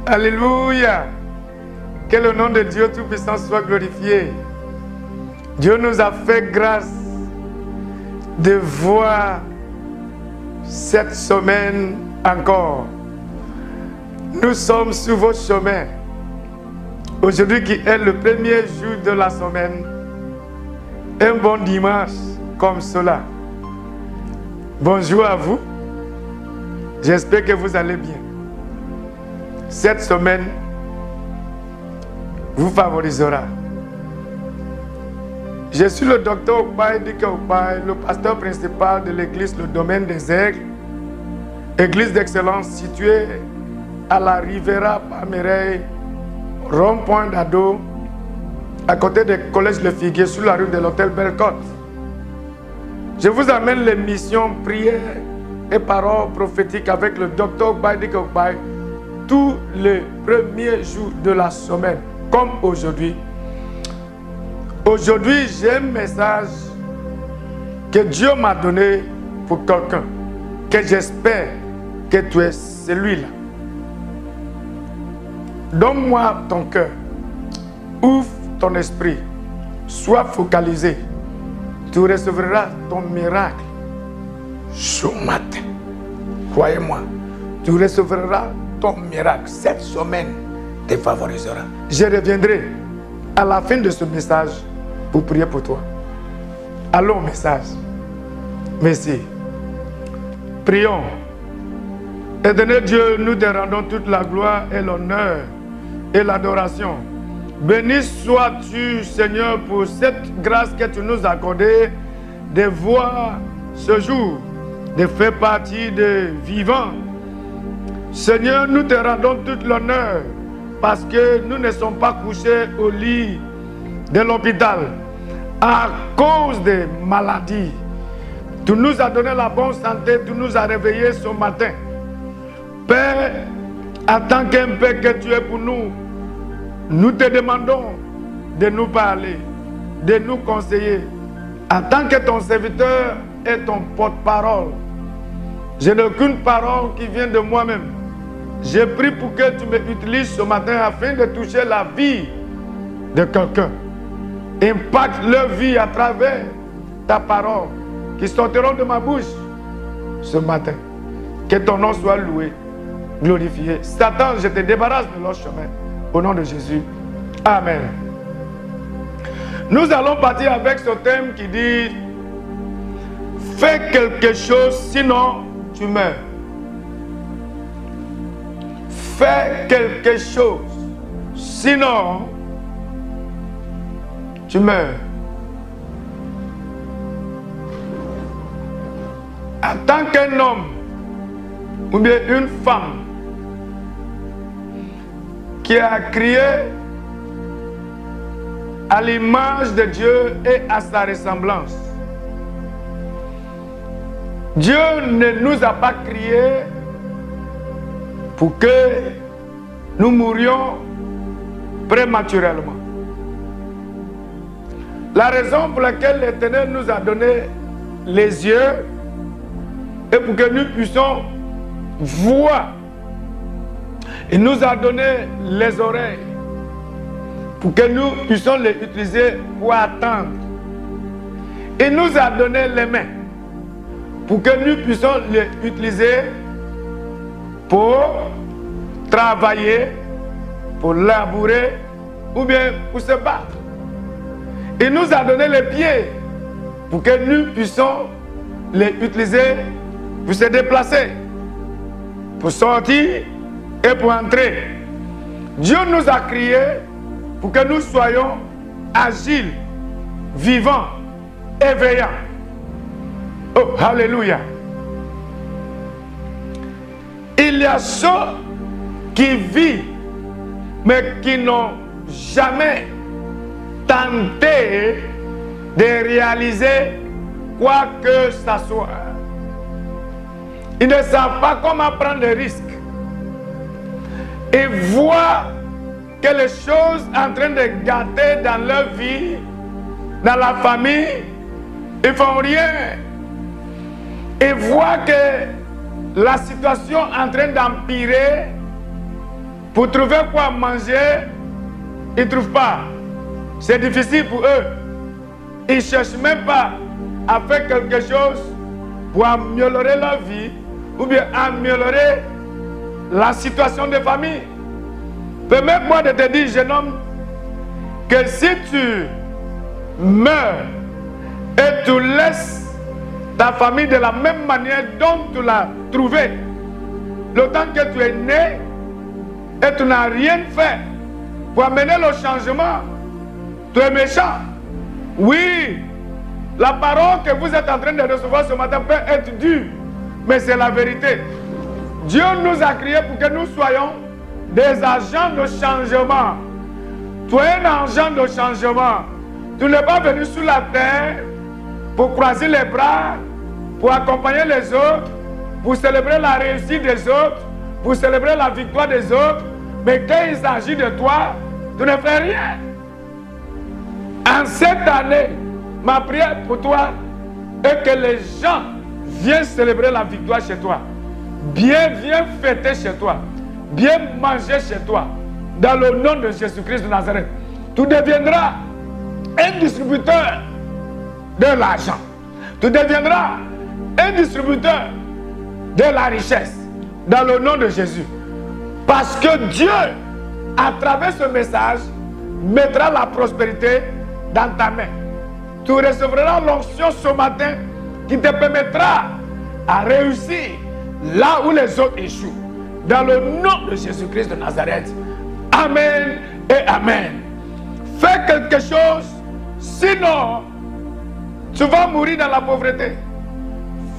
Alléluia. Que le nom de Dieu Tout-Puissant soit glorifié. Dieu nous a fait grâce de voir cette semaine encore. Nous sommes sur vos chemins. Aujourd'hui qui est le premier jour de la semaine. Un bon dimanche comme cela. Bonjour à vous. J'espère que vous allez bien. Cette semaine vous favorisera. Je suis le docteur Okpaï Dike Okpaï, le pasteur principal de l'église Le Domaine des Aigles, église d'excellence située à la Rivera Pamerey, rond-point d'Ado, à côté du collège Le Figuier, sur la rue de l'hôtel Bellecote. Je vous amène l'émission prière et paroles prophétiques avec le docteur Okpaï Dike Okpaï tous les premiers jours de la semaine, comme aujourd'hui. Aujourd'hui, j'ai un message que Dieu m'a donné pour quelqu'un, que j'espère que tu es celui-là. Donne-moi ton cœur, ouvre ton esprit, sois focalisé. Tu recevras ton miracle ce matin. Croyez-moi, tu recevras ton miracle. Cette semaine te favorisera. Je reviendrai à la fin de ce message pour prier pour toi. Allons au message. Merci. Prions. Éternel Dieu, nous te rendons toute la gloire et l'honneur et l'adoration. Béni sois-tu, Seigneur, pour cette grâce que tu nous as accordée de voir ce jour, de faire partie des vivants. Seigneur, nous te rendons tout l'honneur parce que nous ne sommes pas couchés au lit de l'hôpital à cause des maladies. Tu nous as donné la bonne santé, tu nous as réveillés ce matin. Père, en tant qu'un Père que tu es pour nous, nous te demandons de nous parler, de nous conseiller. En tant que ton serviteur et ton porte-parole, je n'ai aucune parole qui vient de moi-même. Je prie pour que tu m'utilises ce matin afin de toucher la vie de quelqu'un. Impacte leur vie à travers ta parole qui sortiront de ma bouche ce matin. Que ton nom soit loué, glorifié. Satan, je te débarrasse de leur chemin. Au nom de Jésus. Amen. Nous allons partir avec ce thème qui dit « Fais quelque chose, sinon tu meurs. » Fais quelque chose, sinon tu meurs. En tant qu'un homme ou bien une femme qui a créé à l'image de Dieu et à sa ressemblance, Dieu ne nous a pas créés pour que nous mourions prématurément. La raison pour laquelle l'Éternel nous a donné les yeux est pour que nous puissions voir. Il nous a donné les oreilles pour que nous puissions les utiliser pour attendre. Il nous a donné les mains pour que nous puissions les utiliser pour travailler, pour labourer ou bien pour se battre. Il nous a donné les pieds pour que nous puissions les utiliser pour se déplacer, pour sortir et pour entrer. Dieu nous a créés pour que nous soyons agiles, vivants, éveillants. Oh, alléluia. Il y a ceux qui vivent, mais qui n'ont jamais tenté de réaliser quoi que ce soit. Ils ne savent pas comment prendre des risques. Ils voient que les choses en train de gâter dans leur vie, dans la famille, ils ne font rien. Ils voient que la situation est en train d'empirer Pour trouver quoi manger, ils ne trouvent pas. C'est difficile pour eux. Ils ne cherchent même pas à faire quelque chose pour améliorer leur vie ou bien améliorer la situation de famille. Permets-moi de te dire, jeune homme, que si tu meurs et tu laisses ta famille de la même manière dont tu l'as trouvée, le temps que tu es né et tu n'as rien fait pour amener le changement, tu es méchant. Oui, la parole que vous êtes en train de recevoir ce matin peut être dure, mais c'est la vérité. Dieu nous a créés pour que nous soyons des agents de changement. Tu es un agent de changement. Tu n'es pas venu sur la terre pour croiser les bras, pour accompagner les autres, pour célébrer la réussite des autres, pour célébrer la victoire des autres. Mais quand il s'agit de toi, tu ne fais rien. En cette année, ma prière pour toi est que les gens viennent célébrer la victoire chez toi. Viens fêter chez toi. Viens manger chez toi. Dans le nom de Jésus-Christ de Nazareth. Tu deviendras un distributeur de l'argent. Tu deviendras un distributeur de la richesse. Dans le nom de Jésus. Parce que Dieu, à travers ce message, mettra la prospérité dans ta main. Tu recevras l'onction ce matin qui te permettra à réussir là où les autres échouent. Dans le nom de Jésus-Christ de Nazareth. Amen et Amen. Fais quelque chose, sinon tu vas mourir dans la pauvreté.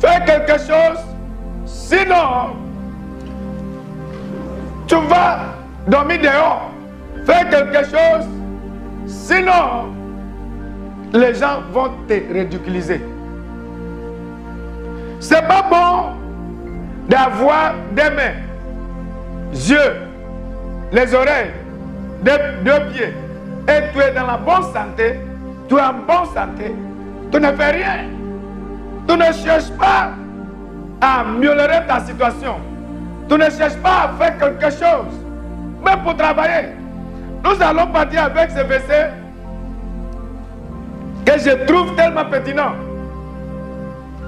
Fais quelque chose, sinon tu vas dormir dehors. Fais quelque chose, sinon les gens vont te ridiculiser. C'est pas bon d'avoir des mains, yeux, les oreilles, deux pieds, et tu es dans la bonne santé, tu es en bonne santé, tu ne fais rien. Tu ne cherches pas à améliorer ta situation. Tu ne cherches pas à faire quelque chose, même pour travailler. Nous allons partir avec ce verset que je trouve tellement pertinent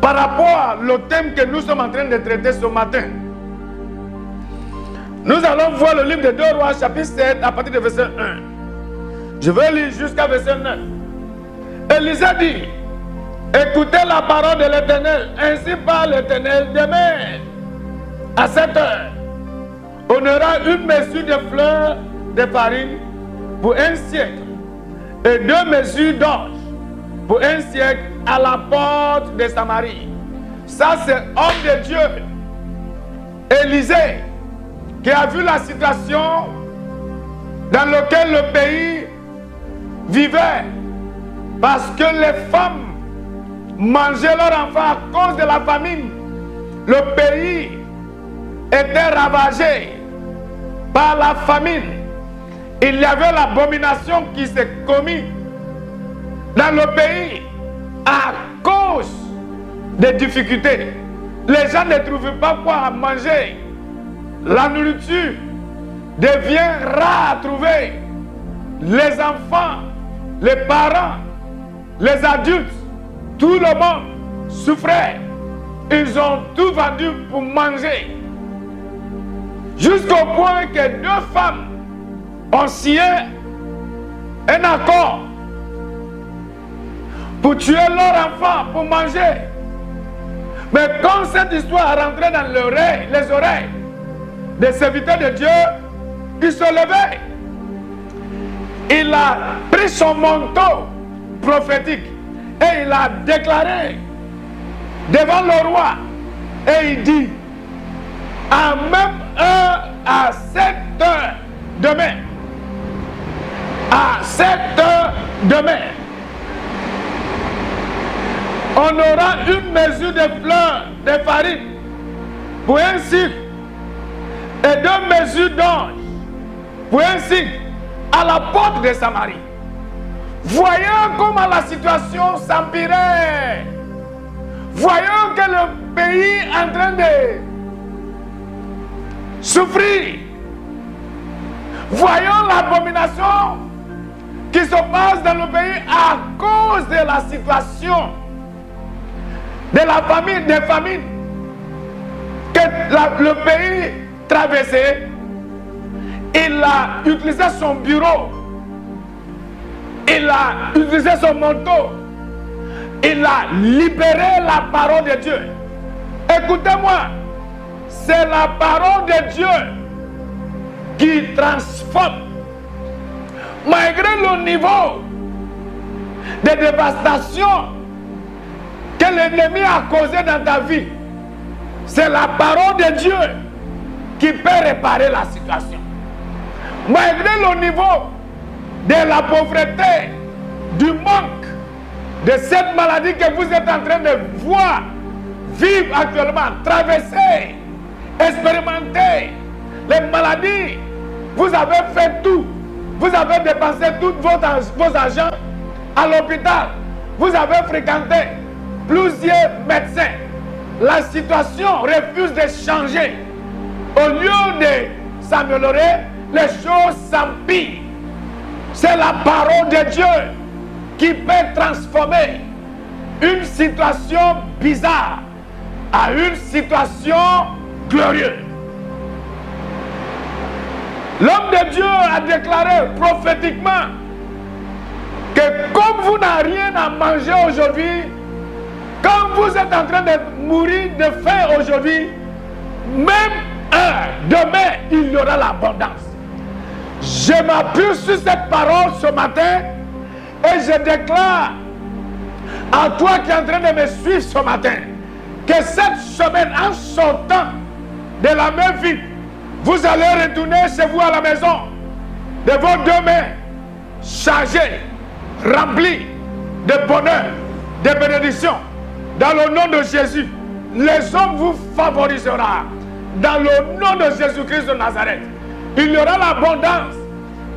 par rapport au thème que nous sommes en train de traiter ce matin. Nous allons voir le livre de 2 Rois, chapitre 7, à partir du verset 1. Je vais lire jusqu'à verset 9. Élisée dit: écoutez la parole de l'Éternel. Ainsi parle l'Éternel. Demain, à 7 heures, on aura une mesure de fleurs de farine pour un siècle et 2 mesures d'orge pour un siècle à la porte de Samarie. Ça, c'est homme de Dieu, Élisée, qui a vu la situation dans laquelle le pays vivait, parce que les femmes mangeaient leurs enfants à cause de la famine. Le pays était ravagé par la famine. Il y avait l'abomination qui s'est commise dans le pays à cause des difficultés. Les gens ne trouvaient pas quoi manger. La nourriture devient rare à trouver. Les enfants, les parents, les adultes, tout le monde souffrait. Ils ont tout vendu pour manger. Jusqu'au point que 2 femmes ont signé un accord pour tuer leurs enfants, pour manger. Mais quand cette histoire est rentrée dans les oreilles des serviteurs de Dieu, il se levait. Il a pris son manteau prophétique et il a déclaré devant le roi. Et il dit: à même heure, à 7 heures demain, à 7 heures demain, on aura une mesure de fleurs de farine pour un cycle et 2 mesures d'orge pour un cycle à la porte de Samarie. Voyons comment la situation s'empirait. Voyons que le pays est en train de souffrir. Voyons l'abomination qui se passe dans le pays à cause de la situation de la famine, des famines que le pays traversait. Il a utilisé son bureau, il a utilisé son manteau, il a libéré la parole de Dieu. Écoutez-moi, c'est la parole de Dieu qui transforme. Malgré le niveau de dévastation que l'ennemi a causé dans ta vie, c'est la parole de Dieu qui peut réparer la situation. Malgré le niveau de la pauvreté, du manque, de cette maladie que vous êtes en train de voir, vivre actuellement, traverser, expérimenter, les maladies, vous avez fait tout. Vous avez dépensé tous vos argent à l'hôpital. Vous avez fréquenté plusieurs médecins. La situation refuse de changer. Au lieu de s'améliorer, les choses s'empirent. C'est la parole de Dieu qui peut transformer une situation bizarre à une situation glorieuse. L'homme de Dieu a déclaré prophétiquement que comme vous n'avez rien à manger aujourd'hui, quand vous êtes en train de mourir de faim aujourd'hui, même demain, il y aura l'abondance. Je m'appuie sur cette parole ce matin et je déclare à toi qui es en train de me suivre ce matin que cette semaine, en sortant de la main vide, vous allez retourner chez vous à la maison de vos deux mains chargées, remplies de bonheur, de bénédiction. Dans le nom de Jésus, les hommes vous favoriseront. Dans le nom de Jésus-Christ de Nazareth, il y aura l'abondance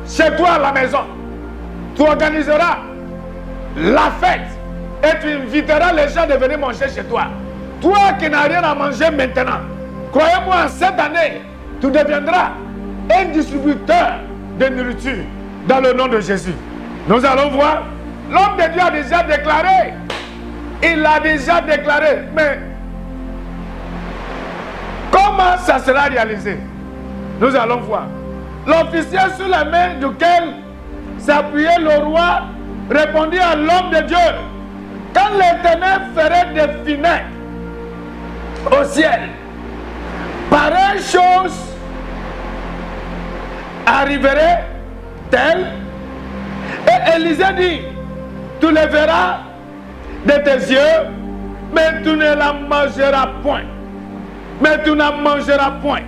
chez toi à la maison. Tu organiseras la fête et tu inviteras les gens de venir manger chez toi. Toi qui n'as rien à manger maintenant, croyez-moi, cette année, tu deviendras un distributeur de nourriture dans le nom de Jésus. Nous allons voir, l'homme de Dieu a déjà déclaré, il a déjà déclaré, mais comment ça sera réalisé? Nous allons voir. L'officier sur la main duquel s'appuyait le roi répondit à l'homme de Dieu: quand l'Éternel ferait des vinaigres au ciel, pareille chose arriverait-elle? Et Élisée dit: tu le verras de tes yeux, mais tu ne la mangeras point. Mais tu n'en mangeras point.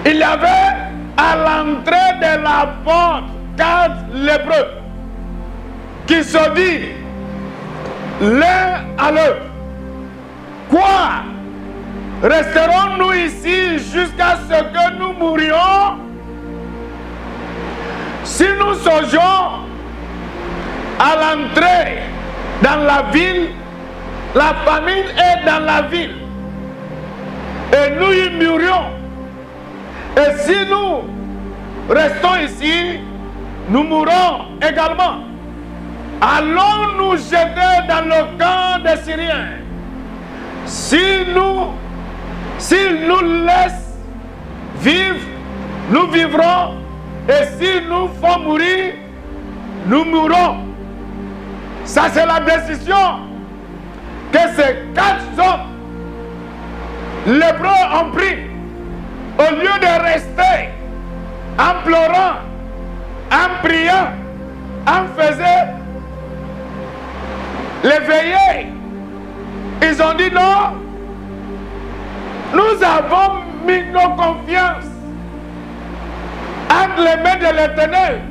Il y avait à l'entrée de la porte 4 lépreux qui se disent l'un à l'autre: quoi? Resterons-nous ici jusqu'à ce que nous mourions? Si nous soyons à l'entrée dans la ville, la famine est dans la ville, et nous y mourions. Et si nous restons ici, nous mourrons également. Allons nous jeter dans le camp des Syriens. S'ils nous laissent vivre, nous vivrons. Et s'ils nous font mourir, nous mourrons. Ça, c'est la décision que ces 4 hommes lépreux ont pris. Au lieu de rester en pleurant, en priant, en faisant les veillées, ils ont dit non, nous avons mis nos confiances entre les mains de l'Éternel.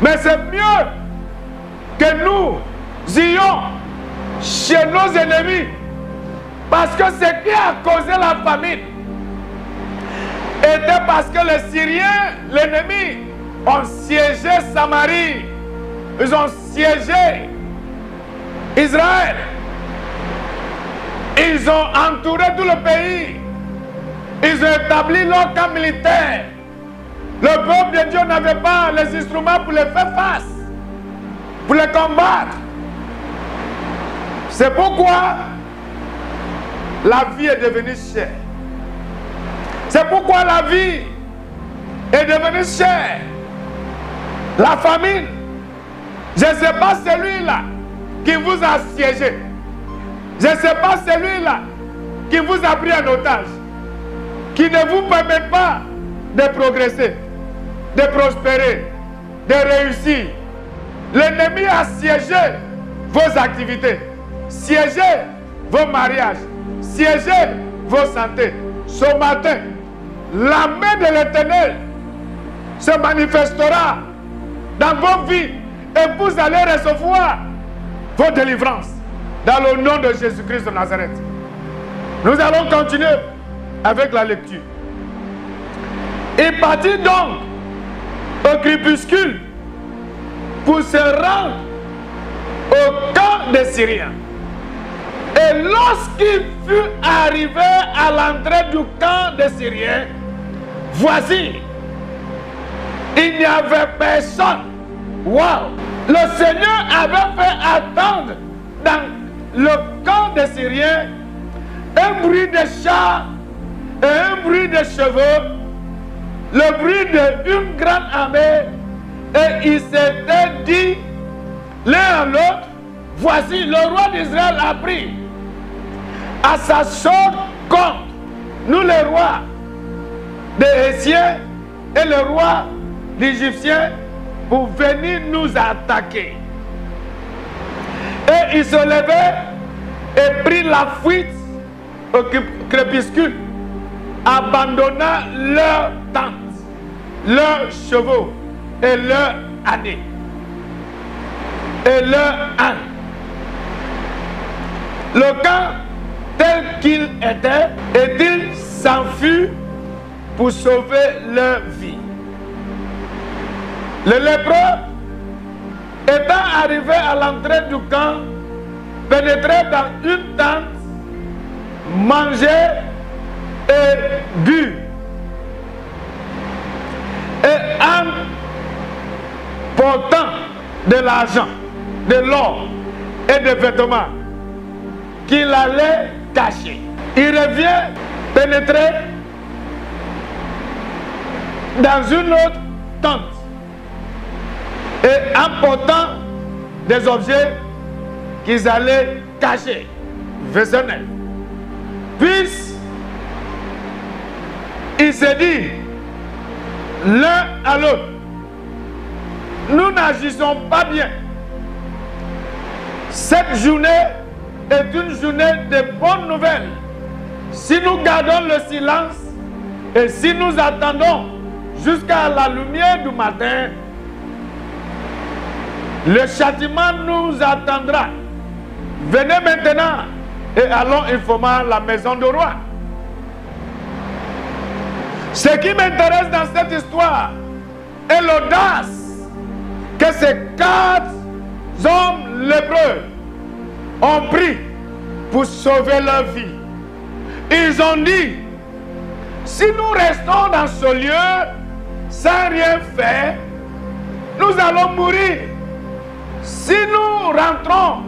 Mais c'est mieux que nous ayons chez nos ennemis, parce que ce qui a causé la famine était parce que les Syriens, l'ennemi, ont siégé Samarie. Ils ont siégé Israël. Ils ont entouré tout le pays. Ils ont établi leur camp militaire. Le peuple de Dieu n'avait pas les instruments pour les faire face, pour les combattre. C'est pourquoi la vie est devenue chère. C'est pourquoi la vie est devenue chère. La famine, je ne sais pas celui-là qui vous a assiégé. Je ne sais pas celui-là qui vous a pris en otage, qui ne vous permet pas de progresser, de prospérer, de réussir. L'ennemi a siégé vos activités, siégé vos mariages, siégé vos santé. Ce matin, la main de l'Éternel se manifestera dans vos vies et vous allez recevoir vos délivrances dans le nom de Jésus-Christ de Nazareth. Nous allons continuer avec la lecture. Il partit donc au crépuscule pour se rendre au camp des Syriens. Et lorsqu'il fut arrivé à l'entrée du camp des Syriens, voici, il n'y avait personne. Wow! Le Seigneur avait fait attendre dans le camp des Syriens un bruit de chars et un bruit de chevaux, le bruit d'une grande armée, et il s'était dit l'un à l'autre, voici, le roi d'Israël a pris à sa chaude compte nous les rois des Hétiens et le roi d'Égyptiens pour venir nous attaquer. Et il se levait et prit la fuite au crépuscule, abandonnant leurs tentes, leurs chevaux et leurs ânes et leurs ânes. Le camp tel qu'il était, et il s'enfuit pour sauver leur vie. Le lépreux, étant arrivé à l'entrée du camp, pénétrait dans une tente, mangeait et bu. Et en portant de l'argent, de l'or et des vêtements qu'il allait cacher, il revient pénétrer dans une autre tente et en portant des objets qu'ils allaient cacher. Verset 9. Puis il se dit l'un à l'autre, nous n'agissons pas bien. Cette journée est une journée de bonnes nouvelles. Si nous gardons le silence et si nous attendons jusqu'à la lumière du matin, le châtiment nous attendra. Venez maintenant et allons informer la maison du roi. Ce qui m'intéresse dans cette histoire est l'audace que ces 4 hommes lépreux ont pris pour sauver leur vie. Ils ont dit, si nous restons dans ce lieu sans rien faire, nous allons mourir. Si nous rentrons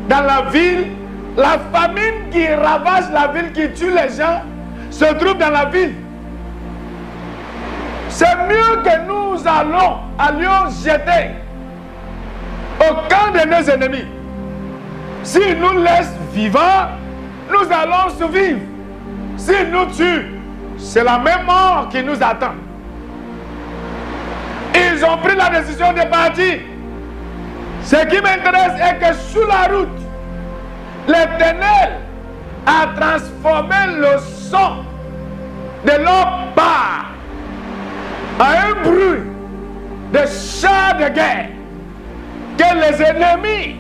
dans la ville, la famine qui ravage la ville, qui tue les gens, se trouve dans la ville. C'est mieux que nous allions jeter au camp de nos ennemis. S'ils nous laissent vivants, nous allons survivre. S'ils nous tuent, c'est la même mort qui nous attend. Ils ont pris la décision de partir. Ce qui m'intéresse est que sur la route, l'Éternel a transformé le son de leur part en un bruit de chars de guerre que les ennemis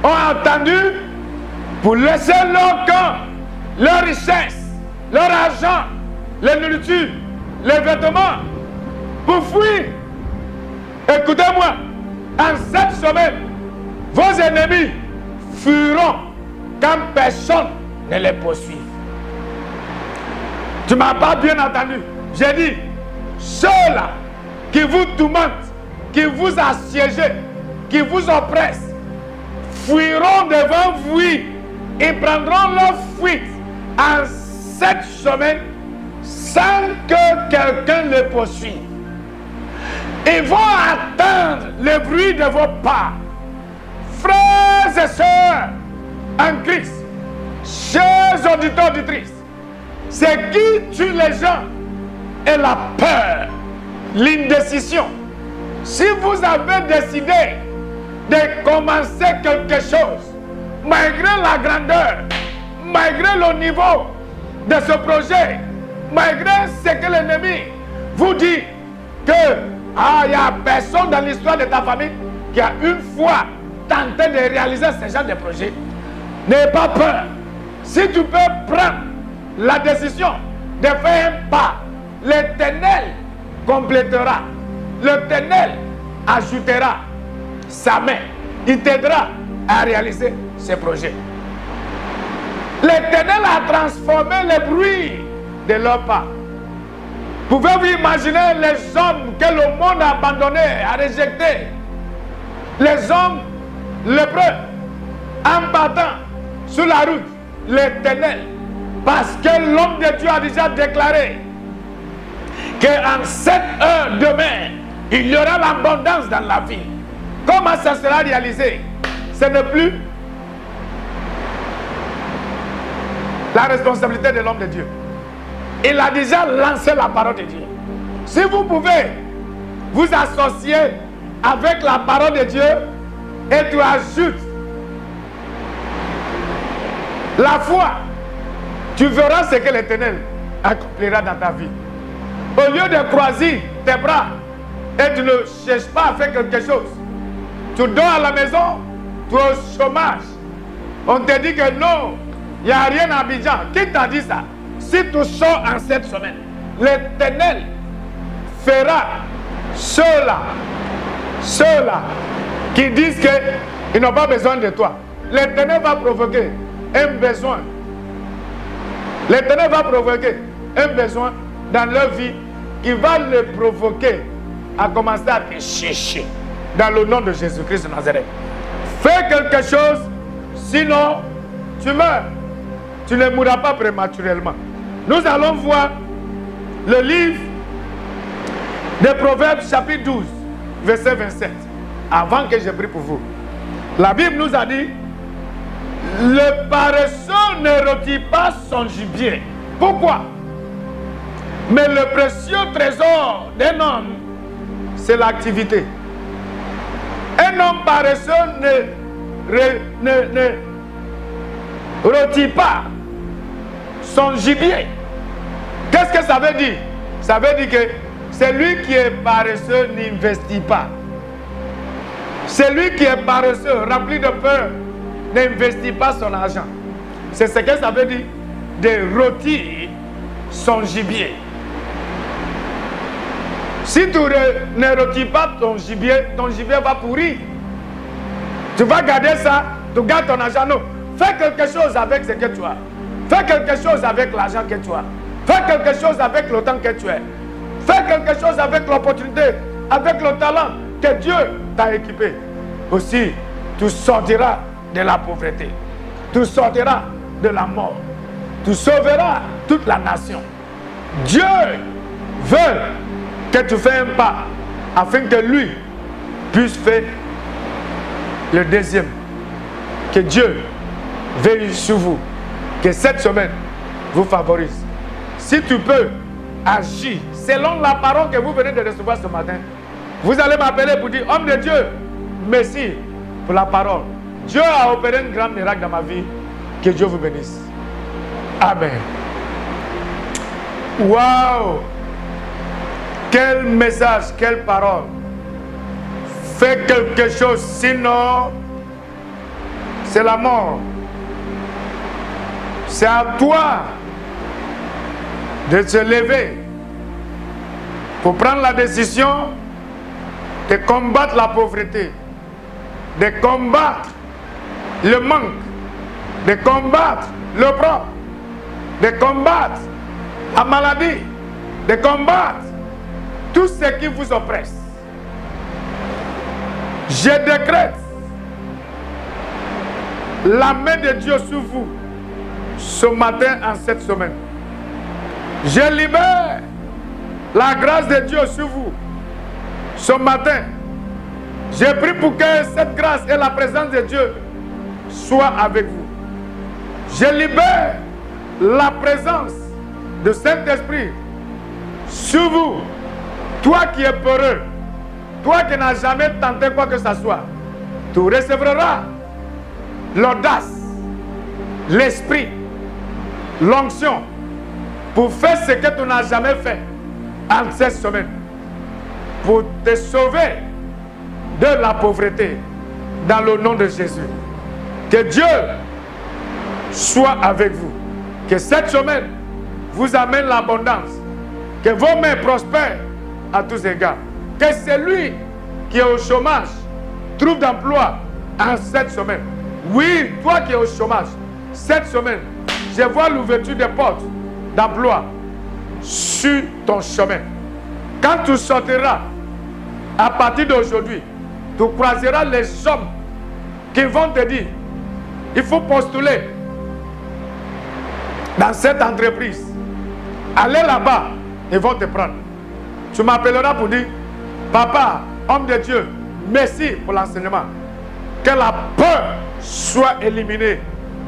ont entendu pour laisser leur camp, leur richesse, leur argent, la nourriture, les vêtements, pour fuir. Écoutez-moi, en cette semaine, vos ennemis fuiront. fuiront quand personne ne les poursuit. Tu ne m'as pas bien entendu. J'ai dit, ceux-là qui vous tourmentent, qui vous assiègent, qui vous oppressent, fuiront devant vous et prendront leur fuite en 7 semaines sans que quelqu'un les poursuive. Ils vont attendre le bruit de vos pas. Frères et sœurs en Christ, chers auditeurs, auditrices, ce qui tue les gens est la peur, l'indécision. Si vous avez décidé de commencer quelque chose, malgré la grandeur, malgré le niveau de ce projet, malgré ce que l'ennemi vous dit que il n'y a personne dans l'histoire de ta famille qui a une fois tenté de réaliser ce genre de projet, n'aie pas peur. Si tu peux prendre la décision de faire un pas, l'Éternel complétera, l'Éternel ajoutera sa main, il t'aidera à réaliser ce projet. L'Éternel a transformé le bruit de leurs pas. Pouvez-vous imaginer les hommes que le monde a abandonnés, a rejetés, les hommes lépreux, en battant sur la route, l'Éternel, parce que l'homme de Dieu a déjà déclaré qu'en 7 heures demain, il y aura l'abondance dans la vie. Comment ça sera réalisé? Ce n'est plus la responsabilité de l'homme de Dieu. Il a déjà lancé la parole de Dieu. Si vous pouvez vous associer avec la parole de Dieu et tu ajoutes la foi, tu verras ce que l'Éternel accomplira dans ta vie. Au lieu de croiser tes bras et tu ne cherches pas à faire quelque chose, tu dors à la maison, tu es au chômage. On te dit que non, il n'y a rien à Abidjan. Qui t'a dit ça? Si tu sors en 7 semaines, l'Éternel fera ceux-là qui disent qu'ils n'ont pas besoin de toi. L'Éternel va provoquer un besoin. L'Éternel va provoquer un besoin dans leur vie qui va les provoquer à commencer à te chercher dans le nom de Jésus-Christ de Nazareth. Fais quelque chose, sinon tu meurs. Tu ne mourras pas prématurément. Nous allons voir le livre de Proverbes chapitre 12, verset 27. Avant que je prie pour vous. La Bible nous a dit, le paresseux ne retire pas son gibier. Pourquoi? Mais le précieux trésor d'un homme, c'est l'activité. Un homme paresseux ne retire pas son gibier. Qu'est-ce que ça veut dire? Ça veut dire que celui qui est paresseux n'investit pas. Celui qui est paresseux, rempli de peur, n'investit pas son argent. C'est ce que ça veut dire de rôtir son gibier. Si tu ne retires pas ton gibier va pourrir. Tu vas garder ça, tu gardes ton argent. Non, fais quelque chose avec ce que tu as. Fais quelque chose avec l'argent que tu as. Fais quelque chose avec le temps que tu as. Fais quelque chose avec l'opportunité, avec le talent que Dieu t'a équipé. Aussi, tu sortiras de la pauvreté. Tu sortiras de la mort. Tu sauveras toute la nation. Dieu veut que tu fasses un pas afin que lui puisse faire le deuxième. Que Dieu veille sur vous. Que cette semaine vous favorise. Si tu peux agir selon la parole que vous venez de recevoir ce matin, vous allez m'appeler pour dire, homme de Dieu, merci pour la parole. Dieu a opéré un grand miracle dans ma vie. Que Dieu vous bénisse. Amen. Waouh! Quel message, quelle parole. Fais quelque chose, sinon c'est la mort. C'est à toi de se lever pour prendre la décision de combattre la pauvreté, de combattre le manque, de combattre le propre, de combattre la maladie, de combattre tout ce qui vous oppresse. Je décrète la main de Dieu sur vous ce matin en cette semaine. Je libère la grâce de Dieu sur vous ce matin. J'ai prie pour que cette grâce et la présence de Dieu soient avec vous. Je libère la présence de Saint-Esprit sur vous. Toi qui es peureux, toi qui n'as jamais tenté quoi que ce soit, tu recevras l'audace, l'esprit, l'onction pour faire ce que tu n'as jamais fait en cette semaine, pour te sauver de la pauvreté dans le nom de Jésus. Que Dieu soit avec vous. Que cette semaine vous amène l'abondance. Que vos mains prospèrent à tous égards. Que celui qui est au chômage trouve d'emploi en cette semaine. Oui, toi qui es au chômage, cette semaine, je vois l'ouverture des portes d'emploi sur ton chemin. Quand tu sortiras, à partir d'aujourd'hui, tu croiseras les hommes qui vont te dire, il faut postuler dans cette entreprise. Allez là-bas, ils vont te prendre. Tu m'appelleras pour dire, papa, homme de Dieu, merci pour l'enseignement. Que la peur soit éliminée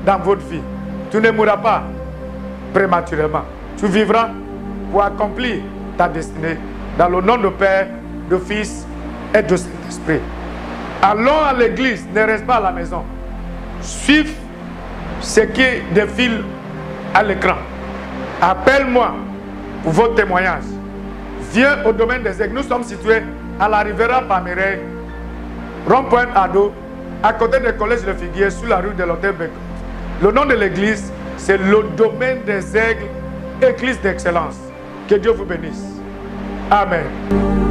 dans votre vie. Tu ne mourras pas prématurément. Tu vivras pour accomplir ta destinée. Dans le nom du Père, du Fils et du Saint-Esprit. Allons à l'église, ne reste pas à la maison. Suive ce qui défile à l'écran. Appelle-moi pour vos témoignages. Viens au domaine des aigles. Nous sommes situés à la Riviera Pamiré, rond-point Ado, à côté du collège de Figuier, sur la rue de l'Hôtel Bécot. Le nom de l'église, c'est le domaine des aigles, église d'excellence. Que Dieu vous bénisse. Amen.